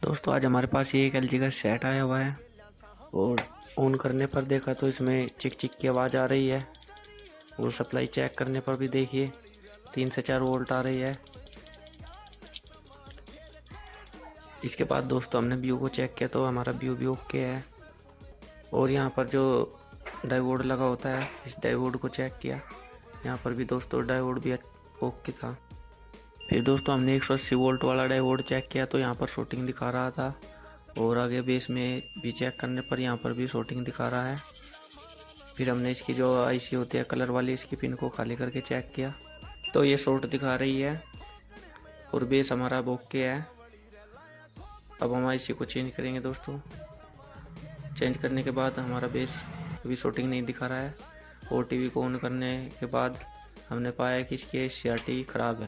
दोस्तों आज हमारे पास ये एक एलजी का सेट आया हुआ है और ऑन करने पर देखा तो इसमें चिक चिक की आवाज़ आ रही है और सप्लाई चेक करने पर भी देखिए 3 से 4 वोल्ट आ रही है। इसके बाद दोस्तों हमने व्यू को चेक किया तो हमारा व्यू भी ओके है और यहाँ पर जो डायोड लगा होता है इस डायोड को चेक किया, यहाँ पर भी दोस्तों डायोड भी ओके था। फिर दोस्तों हमने 180 वोल्ट वाला डायोड चेक किया तो यहाँ पर शॉर्टिंग दिखा रहा था और आगे बेस में भी चेक करने पर यहाँ पर भी शॉर्टिंग दिखा रहा है। फिर हमने इसकी जो आईसी होती है कलर वाली, इसकी पिन को खाली करके चेक किया तो ये शॉर्ट दिखा रही है और बेस हमारा अब ओके है। अब हम आईसी को चेंज करेंगे दोस्तों। चेंज करने के बाद हमारा बेस अभी शॉर्टिंग नहीं दिखा रहा है और टीवी को ऑन करने के बाद हमने पाया कि इसकी सीआरटी ख़राब है।